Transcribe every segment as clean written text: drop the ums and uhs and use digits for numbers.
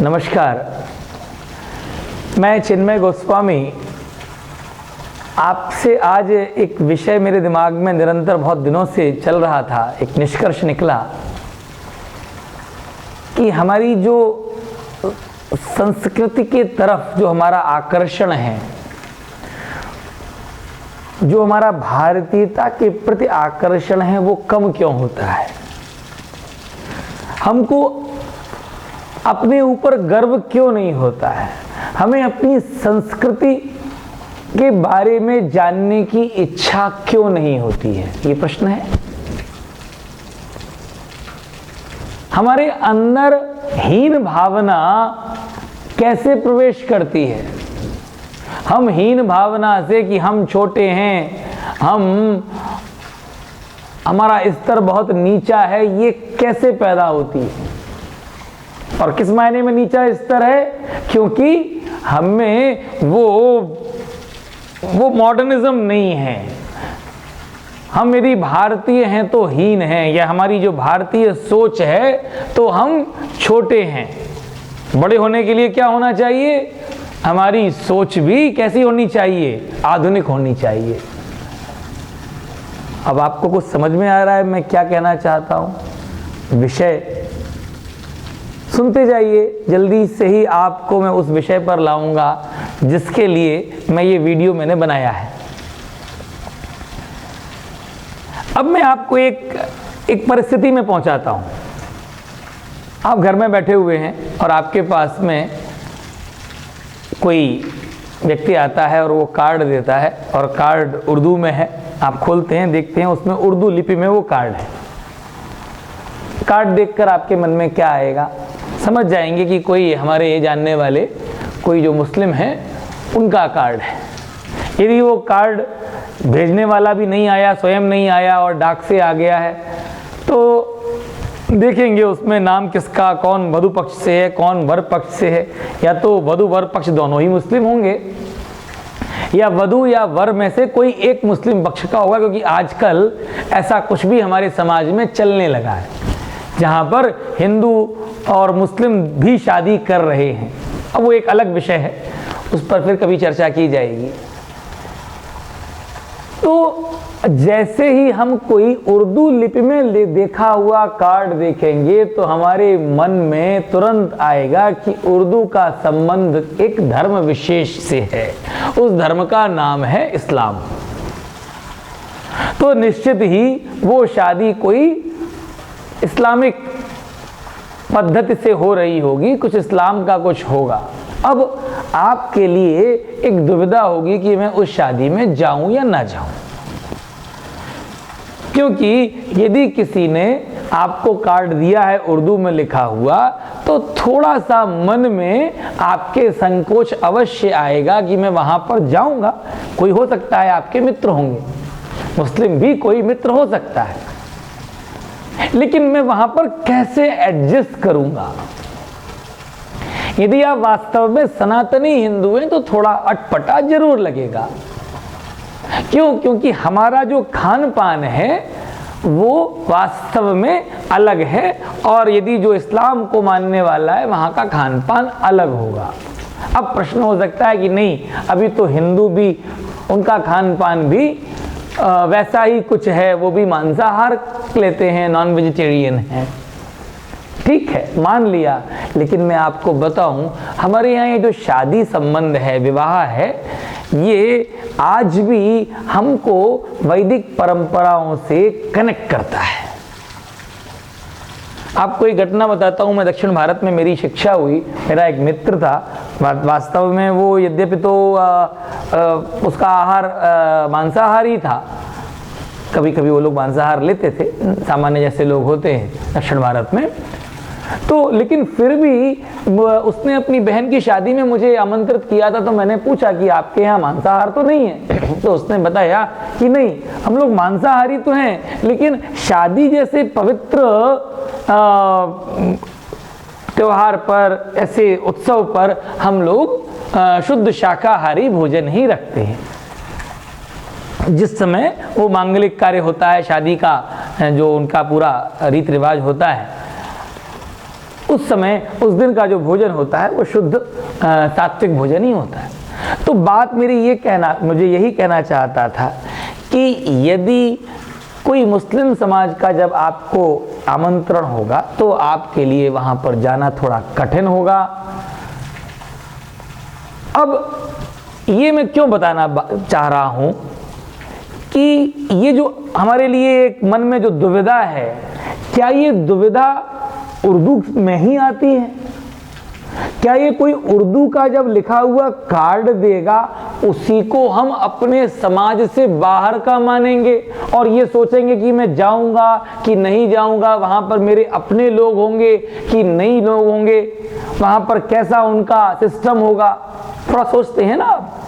नमस्कार, मैं चिन्मय गोस्वामी आपसे आज एक विषय मेरे दिमाग में निरंतर बहुत दिनों से चल रहा था। एक निष्कर्ष निकला कि हमारी जो संस्कृति के तरफ जो हमारा आकर्षण है, जो हमारा भारतीयता के प्रति आकर्षण है, वो कम क्यों होता है। हमको अपने ऊपर गर्व क्यों नहीं होता है, हमें अपनी संस्कृति के बारे में जानने की इच्छा क्यों नहीं होती है, ये प्रश्न है। हमारे अंदर हीन भावना कैसे प्रवेश करती है। हम हीन भावना से कि हम छोटे हैं, हमारा स्तर बहुत नीचा है, ये कैसे पैदा होती है और किस मायने में नीचा स्तर है, क्योंकि हमें वो मॉडर्निज्म नहीं है। हम यदि भारतीय हैं तो हीन हैं, या हमारी जो भारतीय सोच है तो हम छोटे हैं। बड़े होने के लिए क्या होना चाहिए, हमारी सोच भी कैसी होनी चाहिए, आधुनिक होनी चाहिए। अब आपको कुछ समझ में आ रहा है मैं क्या कहना चाहता हूं। विषय सुनते जाइए, जल्दी से ही आपको मैं उस विषय पर लाऊंगा जिसके लिए मैं ये वीडियो मैंने बनाया है। अब मैं आपको एक परिस्थिति में पहुंचाता हूं। आप घर में बैठे हुए हैं और आपके पास में कोई व्यक्ति आता है और वो कार्ड देता है, और कार्ड उर्दू में है। आप खोलते हैं, देखते हैं उसमें उर्दू लिपि में वो कार्ड है। कार्ड देखकर आपके मन में क्या आएगा, समझ जाएंगे कि कोई हमारे ये जानने वाले कोई जो मुस्लिम हैं उनका कार्ड है। यदि वो कार्ड भेजने वाला भी नहीं आया, स्वयं नहीं आया और डाक से आ गया है, तो देखेंगे उसमें नाम किसका, कौन वधू पक्ष से है, कौन वर पक्ष से है। या तो वधू वर पक्ष दोनों ही मुस्लिम होंगे, या वधू या वर में से कोई एक मुस्लिम पक्ष का होगा, क्योंकि आजकल ऐसा कुछ भी हमारे समाज में चलने लगा है जहाँ पर हिंदू और मुस्लिम भी शादी कर रहे हैं। अब वो एक अलग विषय है, उस पर फिर कभी चर्चा की जाएगी। तो जैसे ही हम कोई उर्दू लिपि में देखा हुआ कार्ड देखेंगे तो हमारे मन में तुरंत आएगा कि उर्दू का संबंध एक धर्म विशेष से है, उस धर्म का नाम है इस्लाम। तो निश्चित ही वो शादी कोई इस्लामिक पद्धति से हो रही होगी, कुछ इस्लाम का कुछ होगा। अब आपके लिए एक दुविधा होगी कि मैं उस शादी में जाऊं या ना जाऊं, क्योंकि यदि किसी ने आपको कार्ड दिया है उर्दू में लिखा हुआ, तो थोड़ा सा मन में आपके संकोच अवश्य आएगा कि मैं वहां पर जाऊंगा। कोई हो सकता है आपके मित्र होंगे, मुस्लिम भी कोई मित्र हो सकता है, लेकिन मैं वहां पर कैसे एडजस्ट करूंगा। यदि आप वास्तव में सनातनी हिंदू हैं तो थोड़ा अटपटा जरूर लगेगा। क्यों? क्योंकि हमारा जो खान पान है वो वास्तव में अलग है, और यदि जो इस्लाम को मानने वाला है वहां का खान पान अलग होगा। अब प्रश्न हो सकता है कि नहीं, अभी तो हिंदू भी, उनका खान पान भी वैसा ही कुछ है, वो भी मांसाहार लेते हैं, नॉन वेजिटेरियन है। ठीक है, मान लिया, लेकिन मैं आपको बताऊं, हमारे यहाँ ये जो शादी संबंध है, विवाह है, ये आज भी हमको वैदिक परंपराओं से कनेक्ट करता है। आपको एक घटना बताता हूँ। मैं दक्षिण भारत में मेरी शिक्षा हुई, मेरा एक मित्र था, वास्तव में वो यद्यपि तो उसका आहार मांसाहारी था, कभी कभी वो लोग मांसाहार लेते थे, सामान्य जैसे लोग होते हैं दक्षिण भारत में। तो लेकिन फिर भी उसने अपनी बहन की शादी में मुझे आमंत्रित किया था, तो मैंने पूछा कि आपके यहाँ मांसाहार तो नहीं है। तो उसने बताया कि नहीं, हम लोग मांसाहारी तो हैं, लेकिन शादी जैसे पवित्र त्योहार पर, ऐसे उत्सव पर हम लोग शुद्ध शाकाहारी भोजन ही रखते हैं। जिस समय वो मांगलिक कार्य होता है, शादी का जो उनका पूरा रीति रिवाज होता है, उस समय उस दिन का जो भोजन होता है वो शुद्ध सात्विक भोजन ही होता है। तो बात मेरी मुझे यही कहना चाहता था कि यदि कोई मुस्लिम समाज का जब आपको आमंत्रण होगा तो आपके लिए वहाँ पर जाना थोड़ा कठिन होगा। अब ये मैं क्यों बताना चाह रहा हूँ कि ये जो हमारे लिए एक मन में जो दुविधा है, क्या ये दुविधा उर्दू में ही आती है? क्या ये कोई उर्दू का जब लिखा हुआ कार्ड देगा उसी को हम अपने समाज से बाहर का मानेंगे और ये सोचेंगे कि मैं जाऊंगा कि नहीं जाऊंगा, वहां पर मेरे अपने लोग होंगे कि नहीं लोग होंगे, वहां पर कैसा उनका सिस्टम होगा? थोड़ा सोचते हैं ना आप।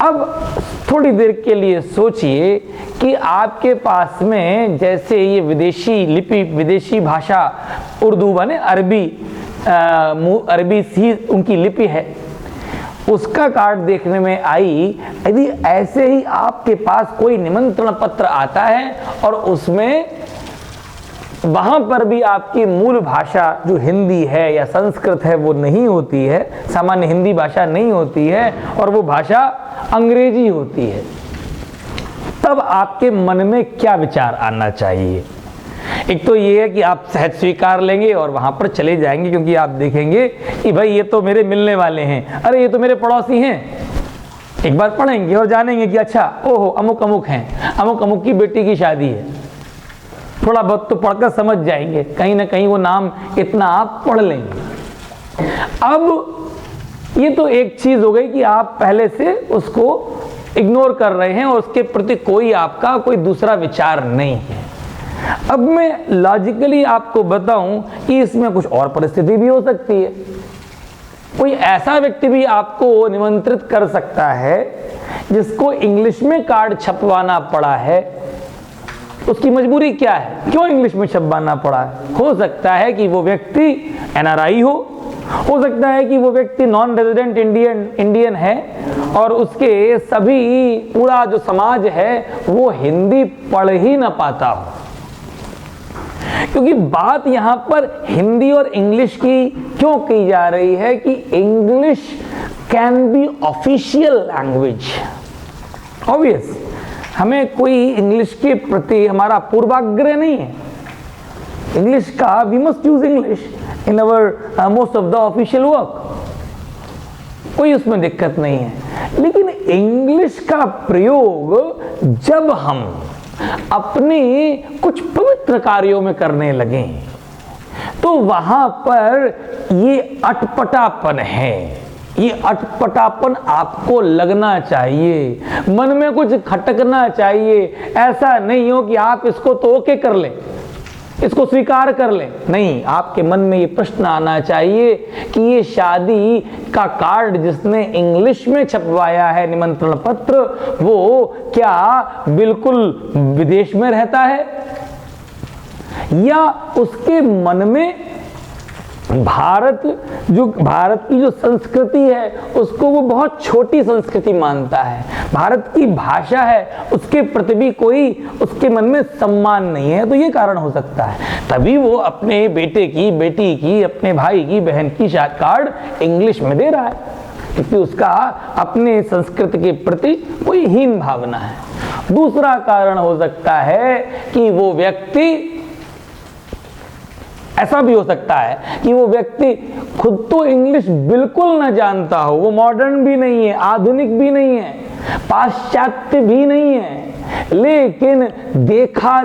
अब थोड़ी देर के लिए सोचिए कि आपके पास में जैसे ये विदेशी लिपि, विदेशी भाषा उर्दू बने अरबी सी उनकी लिपि है, उसका कार्ड देखने में आई। यदि ऐसे ही आपके पास कोई निमंत्रण पत्र आता है और उसमें वहां पर भी आपकी मूल भाषा जो हिंदी है या संस्कृत है वो नहीं होती है, सामान्य हिंदी भाषा नहीं होती है और वो भाषा अंग्रेजी होती है, तब आपके मन में क्या विचार आना चाहिए? एक तो ये है कि आप सहज स्वीकार लेंगे और वहां पर चले जाएंगे, क्योंकि आप देखेंगे कि भाई ये तो मेरे मिलने वाले हैं, अरे ये तो मेरे पड़ोसी हैं। एक बार पढ़ेंगे और जानेंगे कि अच्छा ओहो अमुक अमुक हैं, अमुक अमुक की बेटी की शादी है। थोड़ा बहुत तो पढ़कर समझ जाएंगे, कहीं ना कहीं वो नाम इतना आप पढ़ लेंगे। अब ये तो एक चीज हो गई कि आप पहले से उसको इग्नोर कर रहे हैं और उसके प्रति कोई आपका कोई दूसरा विचार नहीं है। अब मैं लॉजिकली आपको बताऊं कि इसमें कुछ और परिस्थिति भी हो सकती है। कोई ऐसा व्यक्ति भी आपको निमंत्रित कर सकता है जिसको इंग्लिश में कार्ड छपवाना पड़ा है। उसकी मजबूरी क्या है, क्यों इंग्लिश में छपवाना पड़ा है? हो सकता है कि वो व्यक्ति NRI हो सकता है कि वो व्यक्ति नॉन रेजिडेंट इंडियन है और उसके सभी पूरा जो समाज है वो हिंदी पढ़ ही ना पाता हो। क्योंकि बात यहां पर हिंदी और इंग्लिश की क्यों की जा रही है कि English can be official language. Obvious, हमें कोई इंग्लिश के प्रति हमारा पूर्वाग्रह नहीं है। इंग्लिश का we must use English in our most of the official work, कोई उसमें दिक्कत नहीं है। लेकिन इंग्लिश का प्रयोग जब हम अपने कुछ पवित्र कार्यों में करने लगे तो वहां पर ये अटपटापन है, ये अटपटापन आपको लगना चाहिए, मन में कुछ खटकना चाहिए। ऐसा नहीं हो कि आप इसको तो ओके कर लें, इसको स्वीकार कर लें। नहीं, आपके मन में ये प्रश्न आना चाहिए कि ये शादी का कार्ड जिसने इंग्लिश में छपवाया है निमंत्रण पत्र, वो क्या बिल्कुल विदेश में रहता है या उसके मन में भारत की जो संस्कृति है उसको वो बहुत छोटी संस्कृति मानता है, भारत की भाषा है उसके प्रति भी कोई उसके मन में सम्मान नहीं है। तो ये कारण हो सकता है, तभी वो अपने बेटे की, बेटी की, अपने भाई की, बहन की कार्ड इंग्लिश में दे रहा है, क्योंकि उसका अपने संस्कृति के प्रति कोई हीन भावना है। दूसरा कारण हो सकता है कि वो व्यक्ति, ऐसा भी हो सकता है कि वो व्यक्ति खुद तो इंग्लिश बिल्कुल ना जानता हो, वो मॉडर्न भी नहीं है, आधुनिक भी नहीं है, पाश्चात्य भी नहीं है, लेकिन देखा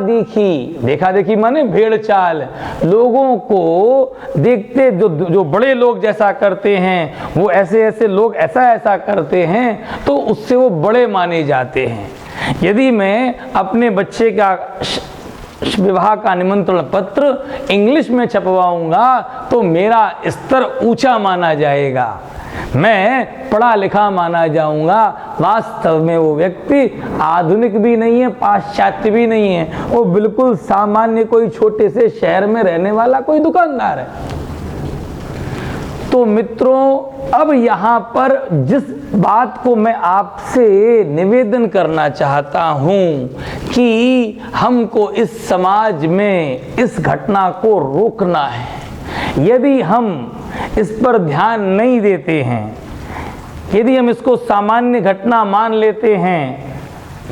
देखी माने भेड़ चाल, लोगों को देखते जो बड़े लोग जैसा करते हैं वो ऐसे लोग ऐसा करते हैं तो उससे वो बड़े माने जाते हैं। यदि मैं अपने बच्चे का विवाह का निमंत्रण पत्र इंग्लिश में छपवाऊंगा तो मेरा स्तर ऊंचा माना जाएगा, मैं पढ़ा लिखा माना जाऊंगा। वास्तव में वो व्यक्ति आधुनिक भी नहीं है, पाश्चात्य भी नहीं है, वो बिल्कुल सामान्य कोई छोटे से शहर में रहने वाला कोई दुकानदार है। तो मित्रों, अब यहाँ पर जिस बात को मैं आपसे निवेदन करना चाहता हूँ कि हमको इस समाज में इस घटना को रोकना है, यदि हम इस पर ध्यान नहीं देते हैं, यदि हम इसको सामान्य घटना मान लेते हैं,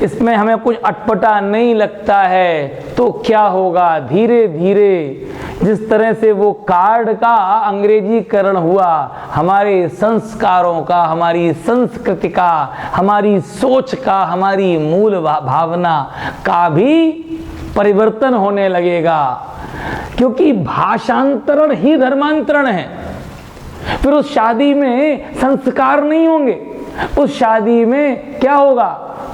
इसमें हमें कुछ अटपटा नहीं लगता है, तो क्या होगा, धीरे धीरे जिस तरह से वो कार्ड का अंग्रेजीकरण हुआ, हमारे संस्कारों का, हमारी संस्कृति का, हमारी सोच का, हमारी मूल भावना का भी परिवर्तन होने लगेगा। क्योंकि भाषांतरण ही धर्मांतरण है। फिर उस शादी में संस्कार नहीं होंगे, उस शादी में क्या होगा,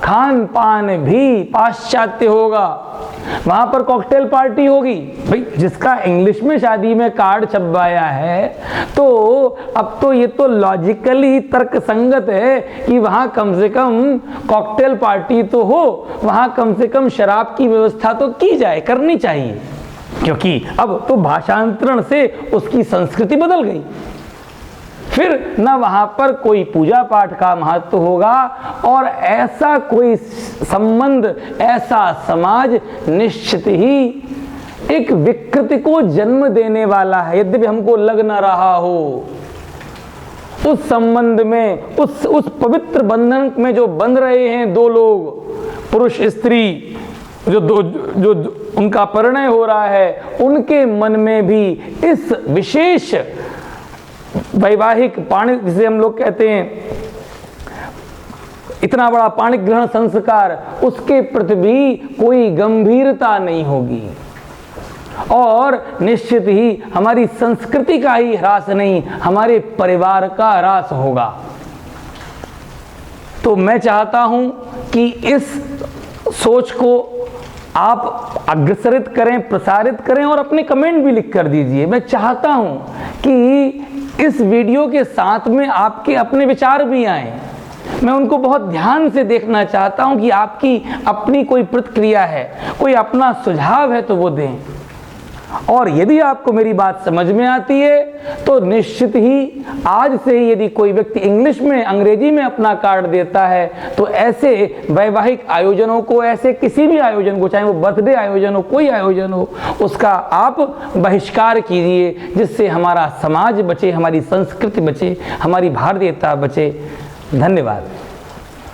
खान पान भी पाश्चात्य होगा, वहां पर कॉकटेल पार्टी होगी। भाई जिसका इंग्लिश में शादी में कार्ड छपवाया है, तो अब तो ये तो लॉजिकली तर्क संगत है कि वहां कम से कम कॉकटेल पार्टी तो हो, वहां कम से कम शराब की व्यवस्था तो की जाए, करनी चाहिए। क्योंकि अब तो भाषांतरण से उसकी संस्कृति बदल गई। फिर न वहां पर कोई पूजा पाठ का महत्व होगा, और ऐसा कोई संबंध, ऐसा समाज निश्चित ही एक विकृति को जन्म देने वाला है। यद्यपि हमको लग ना रहा हो, उस संबंध में, उस पवित्र बंधन में जो बंध रहे हैं दो लोग, पुरुष स्त्री, जो उनका परिणय हो रहा है, उनके मन में भी इस विशेष वैवाहिक पाणिक, जिसे हम लोग कहते हैं इतना बड़ा पाणिक ग्रहण संस्कार, उसके प्रति भी कोई गंभीरता नहीं होगी, और निश्चित ही हमारी संस्कृति का ही ह्रास नहीं, हमारे परिवार का ह्रास होगा। तो मैं चाहता हूं कि इस सोच को आप अग्रसरित करें, प्रसारित करें, और अपने कमेंट भी लिख कर दीजिए। मैं चाहता हूं कि इस वीडियो के साथ में आपके अपने विचार भी आए, मैं उनको बहुत ध्यान से देखना चाहता हूं कि आपकी अपनी कोई प्रतिक्रिया है, कोई अपना सुझाव है तो वो दें। और यदि आपको मेरी बात समझ में आती है, तो निश्चित ही आज से ही यदि कोई व्यक्ति इंग्लिश में, अंग्रेजी में अपना कार्ड देता है, तो ऐसे वैवाहिक आयोजनों को, ऐसे किसी भी आयोजन को, चाहे वो बर्थडे आयोजन हो, कोई आयोजन हो, उसका आप बहिष्कार कीजिए, जिससे हमारा समाज बचे, हमारी संस्कृति बचे, हमारी भारतीयता बचे। धन्यवाद।